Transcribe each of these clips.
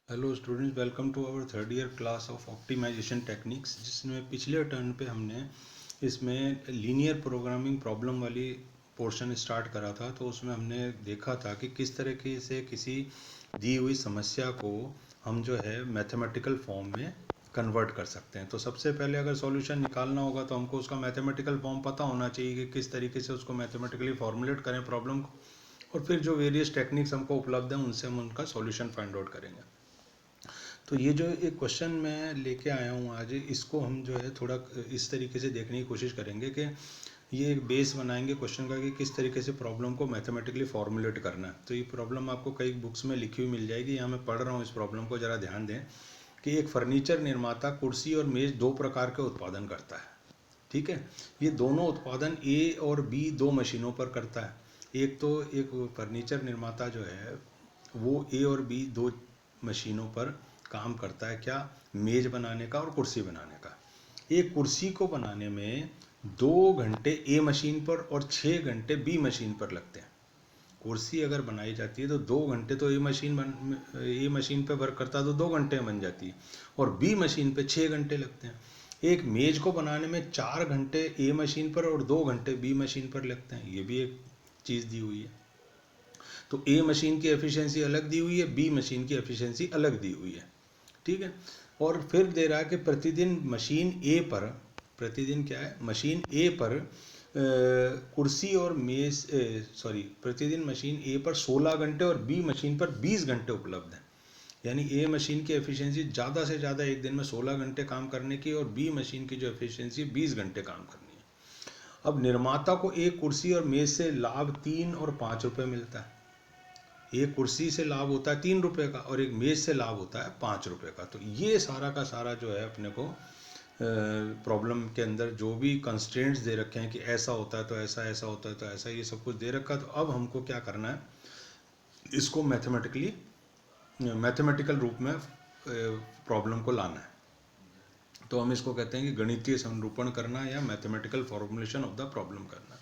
Hello students, welcome to our third year class of optimisation techniques, जिसमें पिछले turn पे हमने इसमें लीनियर प्रोग्रामिंग प्रॉब्लम वाली पोर्शन स्टार्ट करा था। तो उसमें हमने देखा था कि किस तरीके से किसी दी हुई समस्या को हम जो है मैथमेटिकल फॉर्म में कन्वर्ट कर सकते हैं। तो सबसे पहले अगर सॉल्यूशन निकालना होगा तो हमको उसका मैथमेटिकल फॉर्म पता होना चाहिए कि किस तरीके से उसको मैथमेटिकली फॉर्मुलेट करें प्रॉब्लम को, और फिर जो वेरियस टेक्निक्स हमको उपलब्ध हैं उनसे हम उनका सॉल्यूशन फाइंड आउट करेंगे। तो ये जो एक क्वेश्चन मैं लेके आया हूँ आज, इसको हम जो है थोड़ा इस तरीके से देखने की कोशिश करेंगे कि ये एक बेस बनाएंगे क्वेश्चन का कि किस तरीके से प्रॉब्लम को मैथमेटिकली फॉर्मुलेट करना है। तो ये प्रॉब्लम आपको कई बुक्स में लिखी हुई मिल जाएगी। यहाँ मैं पढ़ रहा हूँ इस प्रॉब्लम को, ज़रा ध्यान दें कि एक फर्नीचर निर्माता कुर्सी और मेज़ दो प्रकार के उत्पादन करता है। ठीक है, ये दोनों उत्पादन ए और बी दो मशीनों पर करता है। एक फर्नीचर निर्माता जो है वो ए और बी दो मशीनों पर काम करता है। क्या? मेज बनाने का और कुर्सी बनाने का। एक कुर्सी को बनाने में 2 घंटे ए मशीन पर और 6 घंटे बी मशीन पर लगते हैं। कुर्सी अगर बनाई जाती है तो 2 घंटे तो ए मशीन पे वर्क करता है तो 2 घंटे में बन जाती है, और बी मशीन पे 6 घंटे लगते हैं। एक मेज को बनाने में 4 घंटे ए मशीन पर और 2 घंटे बी मशीन पर लगते हैं। ये भी एक चीज़ दी हुई है। तो ए मशीन की एफिशिएंसी अलग दी हुई है, बी मशीन की एफिशिएंसी अलग दी हुई है। ठीक है, और फिर दे रहा है कि प्रतिदिन मशीन ए पर, प्रतिदिन क्या है, मशीन ए पर कुर्सी और मेज, सॉरी, प्रतिदिन मशीन ए पर 16 घंटे और बी मशीन पर 20 घंटे उपलब्ध है। यानी ए मशीन की एफिशिएंसी ज़्यादा से ज़्यादा एक दिन में 16 घंटे काम करने की, और बी मशीन की जो एफिशिएंसी 20 घंटे काम करनी है। अब निर्माता को एक कुर्सी और मेज से लाभ 3 और 5 रुपये मिलता है। एक कुर्सी से लाभ होता है 3 रुपये का और एक मेज से लाभ होता है 5 रुपये का। तो ये सारा का सारा जो है अपने को प्रॉब्लम के अंदर जो भी कंस्ट्रेंट्स दे रखे हैं कि ऐसा होता है तो ऐसा, ऐसा होता है तो ऐसा, ये सब कुछ दे रखा है। तो अब हमको क्या करना है, इसको मैथमेटिकल रूप में प्रॉब्लम को लाना है। तो हम इसको कहते हैं कि गणितीय संरूपण करना या mathematical formulation of the problem करना।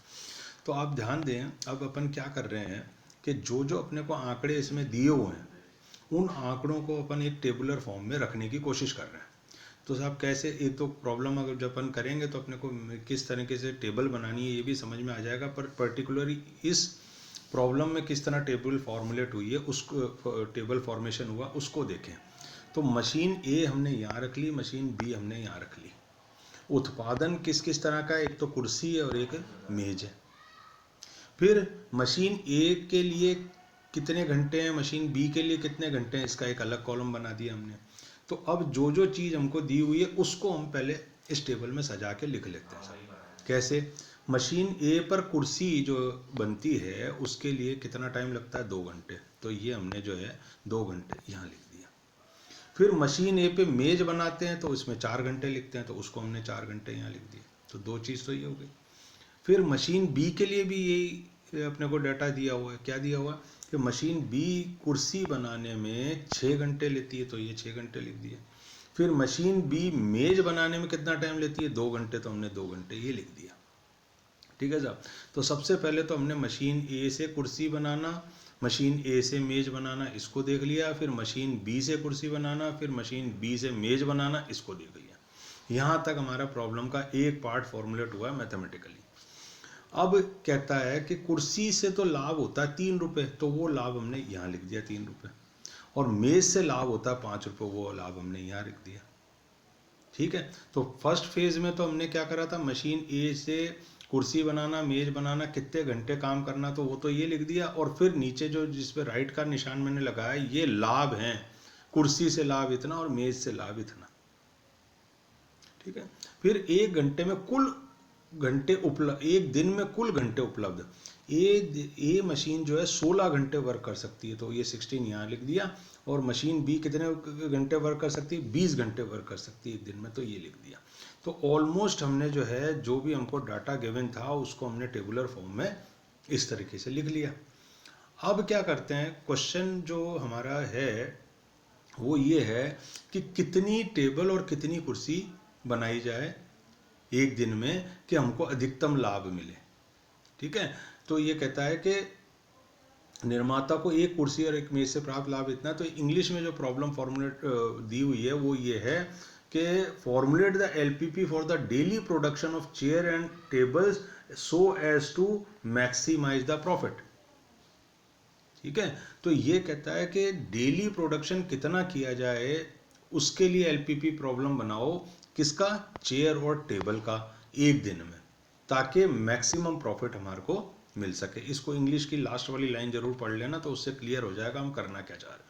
तो आप ध्यान दें, अब अपन क्या कर रहे हैं कि जो जो अपने को आंकड़े इसमें दिए हुए हैं उन आंकड़ों को अपन एक टेबुलर फॉर्म में रखने की कोशिश कर रहे हैं। तो साहब कैसे, एक तो प्रॉब्लम अगर जब अपन करेंगे तो अपने को किस तरीके से टेबल बनानी है ये भी समझ में आ जाएगा, पर पर्टिकुलरली इस प्रॉब्लम में किस तरह टेबल फॉर्मुलेट हुई है, उसको टेबल फॉर्मेशन हुआ उसको देखें। तो मशीन ए हमने यहाँ रख ली, मशीन बी हमने यहाँ रख ली। उत्पादन किस किस तरह का है, एक तो कुर्सी है और एक मेज है। फिर मशीन ए के लिए कितने घंटे हैं, मशीन बी के लिए कितने घंटे हैं, इसका एक अलग कॉलम बना दिया हमने। तो अब जो जो चीज़ हमको दी हुई है उसको हम पहले इस टेबल में सजा के लिख लेते हैं। कैसे? मशीन ए पर कुर्सी जो बनती है उसके लिए कितना टाइम लगता है, 2 घंटे। तो ये हमने जो है 2 घंटे यहाँ लिख दिया। फिर मशीन ए पे मेज बनाते हैं तो इसमें 4 घंटे लिखते हैं, तो उसको हमने 4 घंटे यहाँ लिख दिए। तो दो चीज़ तो ये हो गई। फिर मशीन बी के लिए भी यही अपने को डाटा दिया हुआ है। क्या दिया हुआ है कि मशीन बी कुर्सी बनाने में 6 घंटे लेती है, तो ये 6 घंटे लिख दिए। फिर मशीन बी मेज बनाने में कितना टाइम लेती है, 2 घंटे, तो हमने 2 घंटे ये लिख दिया। ठीक है साहब। तो सबसे पहले तो हमने मशीन ए से कुर्सी बनाना, मशीन ए से मेज बनाना, इसको देख लिया। फिर मशीन बी से कुर्सी बनाना, फिर मशीन बी से मेज बनाना, इसको देख लिया। यहाँ तक हमारा प्रॉब्लम का एक पार्ट फॉर्मुलेट हुआ है मैथमेटिकली। अब कहता है कि कुर्सी से तो लाभ होता है 3 रुपये, तो वो लाभ हमने यहाँ लिख दिया 3 रुपये, और मेज से लाभ होता है 5 रुपये, वो लाभ हमने यहाँ लिख दिया। ठीक है, तो फर्स्ट फेज में तो हमने क्या करा था, मशीन ए से कुर्सी बनाना, मेज बनाना, कितने घंटे काम करना, तो वो तो ये लिख दिया। और फिर नीचे जो जिस पे राइट का निशान मैंने लगाया, ये लाभ हैं, कुर्सी से लाभ इतना और मेज से लाभ इतना। ठीक है, फिर 1 घंटे में कुल घंटे उपलब्ध, एक दिन में कुल घंटे उपलब्ध। ए मशीन जो है 16 घंटे वर्क कर सकती है, तो ये 16 यहाँ लिख दिया। और मशीन बी कितने घंटे वर्क कर सकती है, 20 घंटे वर्क कर सकती है एक दिन में, तो ये लिख दिया। तो ऑलमोस्ट हमने जो है जो भी हमको डाटा गिवन था उसको हमने टेबुलर फॉर्म में इस तरीके से लिख लिया। अब क्या करते हैं, क्वेश्चन जो हमारा है वो ये है कि कितनी टेबल और कितनी कुर्सी बनाई जाए एक दिन में कि हमको अधिकतम लाभ मिले। ठीक है, तो ये कहता है कि निर्माता को एक कुर्सी और एक मेज से प्राप्त लाभ इतना है। तो इंग्लिश में जो प्रॉब्लम फॉर्मुलेट दी हुई है वो ये है कि formulate the LPP for the daily production of chair and tables so as to maximise the profit. ठीक है, तो ये कहता है कि डेली प्रोडक्शन कितना किया जाए उसके लिए एलपीपी प्रॉब्लम बनाओ, किसका, चेयर और टेबल का, एक दिन में, ताकि मैक्सिमम प्रॉफिट हमारे को मिल सके। इसको इंग्लिश की लास्ट वाली लाइन जरूर पढ़ लेना, तो उससे क्लियर हो जाएगा हम करना क्या चाह रहे हैं।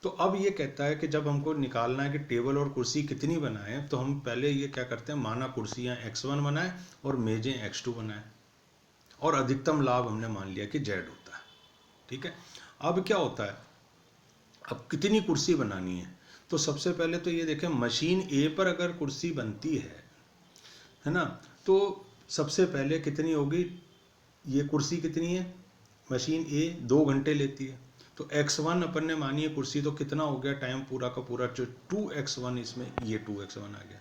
तो अब ये कहता है कि जब हमको निकालना है कि टेबल और कुर्सी कितनी बनाएं, तो हम पहले ये क्या करते हैं, माना कुर्सियाँ x1 बनाएं और मेजें x2 बनाएं, और अधिकतम लाभ हमने मान लिया कि z होता है। ठीक है, अब क्या होता है, अब कितनी कुर्सी बनानी है, तो सबसे पहले तो ये देखें, मशीन ए पर अगर कुर्सी बनती है ना, तो सबसे पहले कितनी होगी, ये कुर्सी कितनी है, मशीन ए 2 घंटे लेती है, तो x1 अपन ने मानी है कुर्सी, तो कितना हो गया टाइम पूरा का पूरा, जो 2x1, इसमें ये 2x1 आ गया।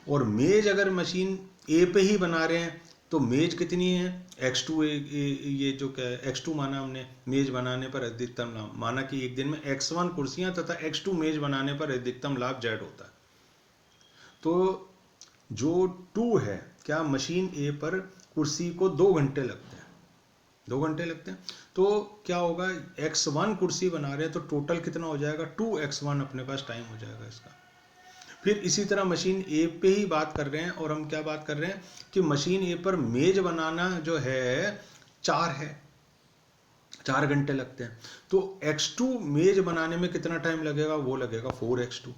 और मेज अगर मशीन ए पे ही बना रहे हैं तो मेज कितनी है, x2, ये जो क्या है x2 माना हमने, मेज बनाने पर अधिकतम लाभ, माना कि एक दिन में x1 कुर्सियां तथा x2 मेज बनाने पर अधिकतम लाभ z होता है। तो जो 2 है, क्या मशीन ए पर कुर्सी को 2 घंटे लगते हैं, 2 घंटे लगते हैं, तो क्या होगा, x1 कुर्सी बना रहे हैं तो टोटल कितना हो जाएगा, 2x1 अपने पास टाइम हो जाएगा इसका। फिर इसी तरह मशीन ए पे ही बात कर रहे हैं, और हम क्या बात कर रहे हैं कि मशीन ए पर मेज बनाना जो है 4 है, 4 घंटे लगते हैं, तो x2 मेज बनाने में कितना टाइम लगेगा, वो लगेगा 4x2,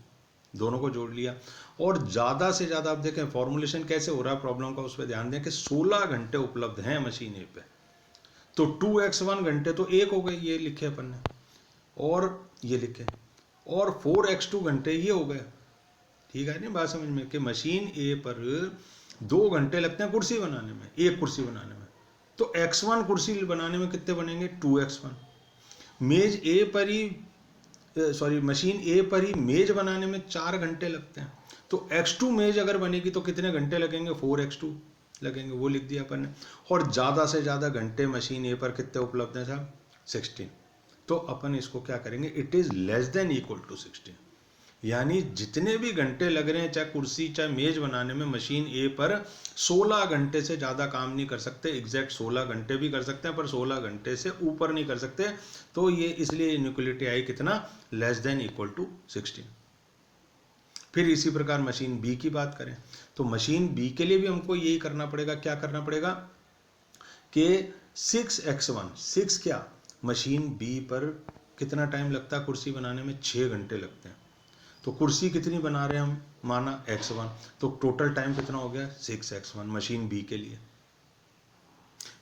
दोनों को जोड़ लिया। और ज़्यादा से ज़्यादा, आप देखें फॉर्मुलेशन कैसे हो रहा है प्रॉब्लम का, उस पर ध्यान दें कि 16 घंटे उपलब्ध हैं मशीन ए पे, तो 2x1 घंटे तो एक हो गए, ये लिखे अपन ने, और ये लिखे, और 4x2 घंटे ये हो गए। ठीक है नहीं बात समझ में, कि मशीन ए पर 2 घंटे लगते हैं कुर्सी बनाने में, एक कुर्सी बनाने में, तो x1 कुर्सी बनाने में कितने बनेंगे, 2x1। मेज ए पर ही, सॉरी, मशीन ए पर ही मेज बनाने में 4 घंटे लगते हैं, तो x2 मेज अगर बनेगी तो कितने घंटे लगेंगे, 4x2 लगेंगे, वो लिख दिया अपन ने। और ज़्यादा से ज़्यादा घंटे मशीन ए पर कितने उपलब्ध हैं साहब, 16, तो अपन इसको क्या करेंगे, it is less than equal to 16, यानी जितने भी घंटे लग रहे हैं चाहे कुर्सी चाहे मेज बनाने में, मशीन ए पर 16 घंटे से ज़्यादा काम नहीं कर सकते, एग्जैक्ट 16 घंटे भी कर सकते हैं पर 16 घंटे से ऊपर नहीं कर सकते, तो ये इसलिए इनइक्वलिटी आई कितना, लेस देन इक्वल टू 16। फिर इसी प्रकार मशीन बी की बात करें, तो मशीन बी के लिए भी हमको यही करना पड़ेगा, क्या करना पड़ेगा कि 6x1, 6 क्या, मशीन बी पर कितना टाइम लगता है कुर्सी बनाने में, 6 घंटे लगते हैं, तो कुर्सी कितनी बना रहे हैं हम, माना x1, तो टोटल टाइम कितना हो गया, 6x1 मशीन बी के लिए।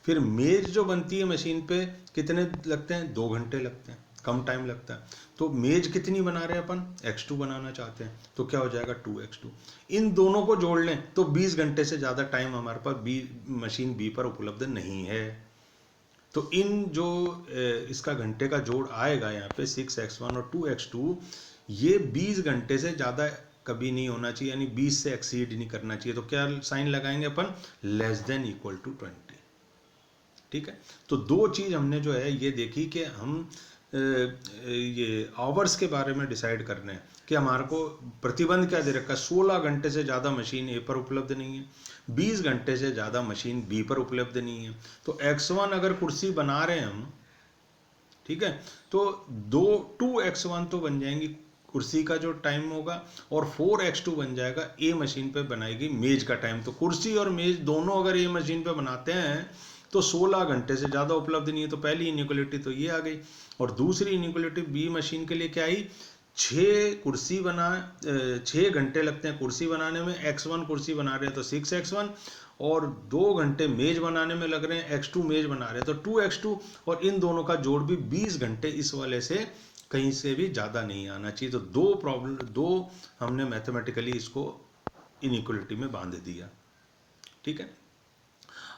फिर मेज जो बनती है मशीन पे कितने लगते हैं, 2 घंटे लगते हैं, कम टाइम लगता है, तो मेज कितनी बना रहे हैं अपन, x2 बनाना चाहते हैं, तो क्या हो जाएगा, 2x2। इन दोनों को जोड़ लें तो 20 घंटे से ज़्यादा टाइम हमारे पास मशीन बी पर उपलब्ध नहीं है। तो इन जो इसका घंटे का जोड़ आएगा यहाँ पे 6x1 और 2x2, ये 20 घंटे से ज़्यादा कभी नहीं होना चाहिए, यानी 20 से एक्सीड नहीं करना चाहिए, तो क्या साइन लगाएंगे अपन, लेस देन इक्वल टू 20। ठीक है, तो 2 चीज़ हमने जो है ये देखी कि हम ये आवर्स के बारे में डिसाइड कर रहे हैं कि हमारे को प्रतिबंध क्या दे रखा है, 16 घंटे से ज़्यादा मशीन ए पर उपलब्ध नहीं है, 20 घंटे से ज़्यादा मशीन बी पर उपलब्ध नहीं है, तो x1 अगर कुर्सी बना रहे हैं हम, ठीक है, तो 2x1 तो बन जाएंगी कुर्सी का जो टाइम होगा, और 4x2 बन जाएगा ए मशीन पे बनाएगी मेज का टाइम। तो कुर्सी और मेज दोनों अगर ए मशीन पे बनाते हैं तो 16 घंटे से ज़्यादा उपलब्ध नहीं है, तो पहली इनइक्वलिटी तो ये आ गई। और दूसरी इनइक्वलिटी बी मशीन के लिए क्या आई, 6 घंटे लगते हैं कुर्सी बनाने में, x1 कुर्सी बना रहे हैं तो 6x1, और 2 घंटे मेज बनाने में लग रहे हैं, x2 मेज बना रहे हैं तो 2x2, और इन दोनों का जोड़ भी 20 घंटे, इस वाले से कहीं से भी ज़्यादा नहीं आना चाहिए। तो 2 हमने मैथमेटिकली इसको इनइक्वलिटी में बांध दिया। ठीक है,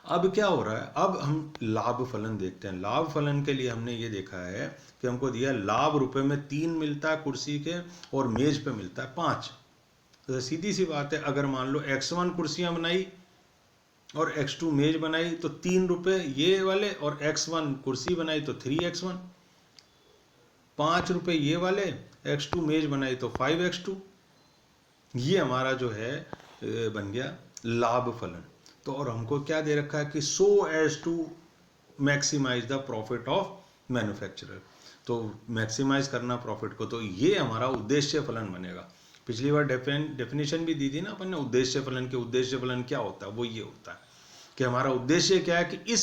अब क्या हो रहा है, अब हम लाभ फलन देखते हैं। लाभ फलन के लिए हमने ये देखा है कि हमको दिया लाभ रुपए में 3 मिलता है कुर्सी के, और मेज पे मिलता है 5। तो सीधी सी बात है, अगर मान लो x1 कुर्सियां बनाई और x2 मेज बनाई तो 3 रुपये ये वाले, और x1 कुर्सी बनाई तो 3x1, 5 रुपये ये वाले, x2 मेज बनाई तो 5x2। ये हमारा जो है बन गया लाभ फलन। तो और हमको क्या दे रखा है कि so as to maximise the profit of manufacturer, तो मैक्सिमाइज करना प्रॉफिट को, तो ये हमारा उद्देश्य फलन बनेगा। पिछली बार डेफिनेशन भी दी थी ना अपन ने उद्देश्य फलन के। उद्देश्य फलन क्या होता है? वो ये होता है कि हमारा उद्देश्य क्या है कि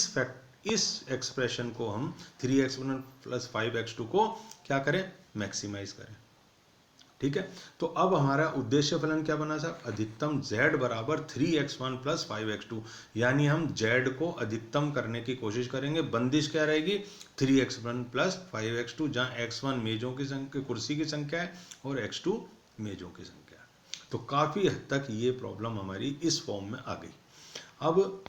इस एक्सप्रेशन को हम 3x1 प्लस 5x2 को क्या करें? मैक्सिमाइज करें। ठीक है, तो अब हमारा उद्देश्य फलन क्या बना साहब? अधिकतम z बराबर 3x1 प्लस 5x2, यानी हम z को अधिकतम करने की कोशिश करेंगे। बंदिश क्या रहेगी? 3x1 प्लस 5x2, जहाँ x1 मेजों की संख्या, कुर्सी की संख्या है, और x2 मेजों की संख्या है। तो काफ़ी हद तक ये प्रॉब्लम हमारी इस फॉर्म में आ गई। अब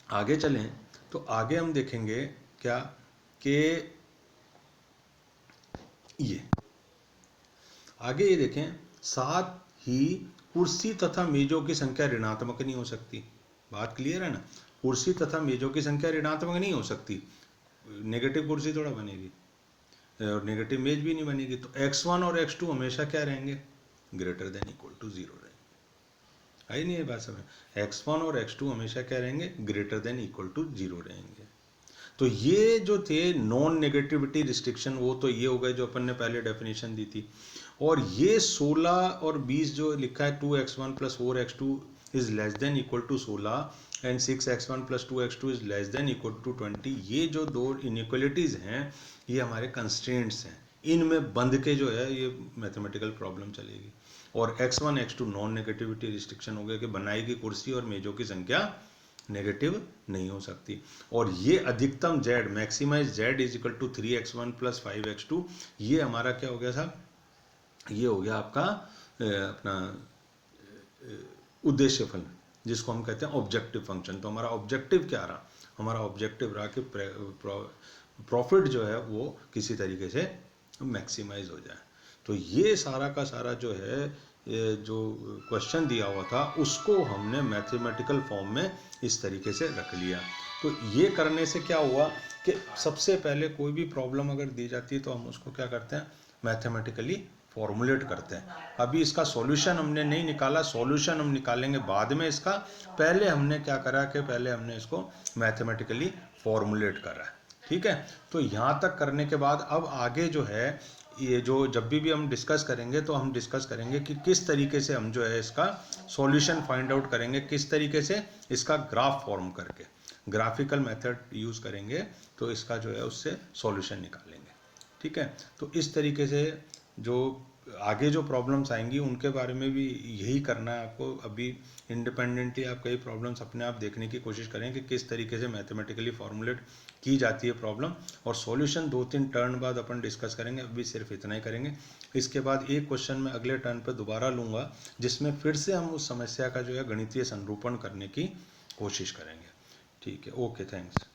आगे चलें तो आगे हम देखेंगे क्या कि ये आगे ये देखें, साथ ही कुर्सी तथा मेजों की संख्या ऋणात्मक नहीं हो सकती। बात क्लियर है ना? कुर्सी तथा मेजों की संख्या ऋणात्मक नहीं हो सकती। नेगेटिव कुर्सी थोड़ा बनेगी और नेगेटिव मेज भी नहीं बनेगी। तो x1 और x2 हमेशा क्या रहेंगे? ग्रेटर देन इक्वल टू 0 रहेंगे। आई नहीं है बात समझ? x1 और x2 हमेशा क्या रहेंगे? ग्रेटर देन इक्वल टू 0 रहेंगे। तो ये जो थे नॉन नेगेटिविटी रिस्ट्रिक्शन, वो तो ये हो गए जो अपन ने पहले डेफिनेशन दी थी। और ये 16 और 20 जो लिखा है 2x1 plus 4x2 is less than equal to 16 and 6x1 plus 2x2 is less than equal to 20, ये जो दो इनइक्वलिटीज़ हैं ये हमारे कंस्ट्रेंट्स हैं। इनमें बंध के जो है ये मैथमेटिकल प्रॉब्लम चलेगी। और x1 x2 non negativity restriction हो गया कि बनाई गई कुर्सी और मेजों की संख्या नेगेटिव नहीं हो सकती। और ये अधिकतम z, maximise z is equal to 3x1 plus 5x2, ये हमारा क्या हो गया साहब? ये हो गया आपका अपना उद्देश्य फलन, जिसको हम कहते हैं ऑब्जेक्टिव फंक्शन। तो हमारा ऑब्जेक्टिव क्या रहा? हमारा ऑब्जेक्टिव रहा कि प्रॉफिट जो है वो किसी तरीके से मैक्सिमाइज हो जाए। तो ये सारा का सारा जो है जो क्वेश्चन दिया हुआ था उसको हमने मैथमेटिकल फॉर्म में इस तरीके से रख लिया। तो ये करने से क्या हुआ कि सबसे पहले कोई भी प्रॉब्लम अगर दी जाती है तो हम उसको क्या करते हैं? मैथमेटिकली फॉर्मुलेट करते हैं। अभी इसका सॉल्यूशन हमने नहीं निकाला, सॉल्यूशन हम निकालेंगे बाद में इसका। पहले हमने क्या करा कि पहले हमने इसको मैथमेटिकली फॉर्मुलेट करा है। ठीक है, तो यहाँ तक करने के बाद अब आगे जो है ये जो जब भी हम डिस्कस करेंगे तो हम डिस्कस करेंगे कि किस तरीके से हम जो है इसका सॉल्यूशन फाइंड आउट करेंगे, किस तरीके से इसका ग्राफ फॉर्म करके ग्राफिकल मेथड यूज़ करेंगे तो इसका जो है उससे सॉल्यूशन निकालेंगे। ठीक है, तो इस तरीके से जो आगे जो प्रॉब्लम्स आएंगी उनके बारे में भी यही करना है आपको। अभी इंडिपेंडेंटली आप कई प्रॉब्लम्स अपने आप देखने की कोशिश करें कि किस तरीके से मैथमेटिकली फॉर्मुलेट की जाती है प्रॉब्लम, और सॉल्यूशन 2-3 टर्न बाद अपन डिस्कस करेंगे। अभी सिर्फ इतना ही करेंगे। इसके बाद एक क्वेश्चन मैं अगले टर्न पर दोबारा लूँगा जिसमें फिर से हम उस समस्या का जो है गणितीय संरूपण करने की कोशिश करेंगे। ठीक है, ओके, थैंक्स।